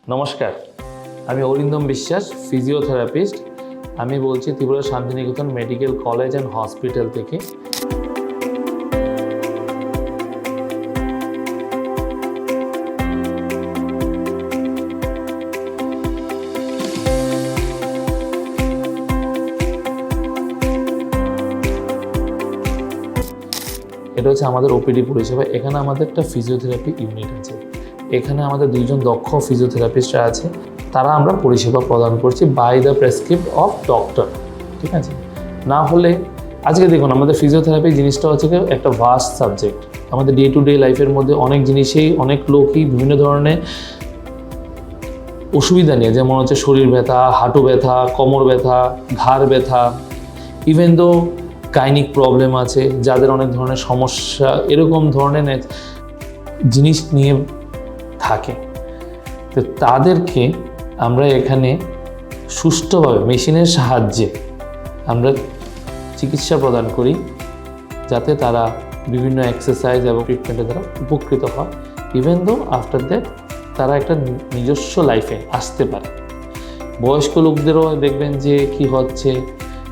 নমস্কার, আমি অরিন্দম বিশ্বাস, ফিজিওথেরাপিস্ট। আমি বলছি Tripura Shantiniketan medical college and hospital থেকে। এটা হচ্ছে আমাদের ওপিডি পরিষেবা। এখানে আমাদের একটা ফিজিওথেরাপি ইউনিট আছে। এখানে আমাদের দুইজন দক্ষ ফিজিওথেরাপিস্টরা আছে। তারা আমরা পরিষেবা প্রদান করছি by the prescript of doctor. ঠিক আছে, না হলে আজকে দেখুন আমাদের ফিজিওথেরাপি জিনিসটা হচ্ছে একটা ভাস্ট সাবজেক্ট। আমাদের ডে টু ডে লাইফের মধ্যে অনেক জিনিসেই অনেক লোকই বিভিন্ন ধরনের অসুবিধা নিয়ে, যেমন হচ্ছে শরীর ব্যথা, হাঁটু ব্যথা, কোমর ব্যথা, ঘাড় ব্যথা, ইভেন দো গাইনিক প্রবলেম আছে, যাদের অনেক ধরনের সমস্যা এরকম ধরনের জিনিস নিয়ে থাকে। তো তাদেরকে আমরা এখানে সুষ্ঠুভাবে মেশিনের সাহায্যে আমরা চিকিৎসা প্রদান করি, যাতে তারা বিভিন্ন এক্সারসাইজ এবং ট্রিটমেন্টের দ্বারা উপকৃত হয়। ইভেন দো আফটার দ্যাট তারা একটা নিজস্ব লাইফে আসতে পারে। বয়স্ক লোকদেরও দেখবেন যে কি হচ্ছে,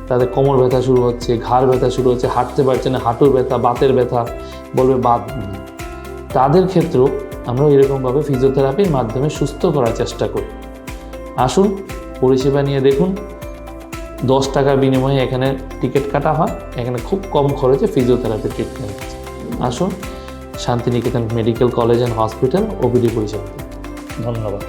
তাদের কোমর ব্যথা শুরু হচ্ছে, ঘাড় ব্যথা শুরু হচ্ছে, হাঁটতে পারছে না, হাঁটুর ব্যথা, বাতের ব্যথা, বলবে বাত। তাদের ক্ষেত্রেও আমরা এরকমভাবে ফিজিওথেরাপির মাধ্যমে সুস্থ করার চেষ্টা করি। আসুন, পরিষেবা নিয়ে দেখুন। 10 টাকার বিনিময়ে এখানে টিকিট কাটা হয়। এখানে খুব কম খরচে ফিজিওথেরাপি ট্রিটমেন্ট। আসুন Shantiniketan medical college and hospital OPD পরিষেবা। ধন্যবাদ।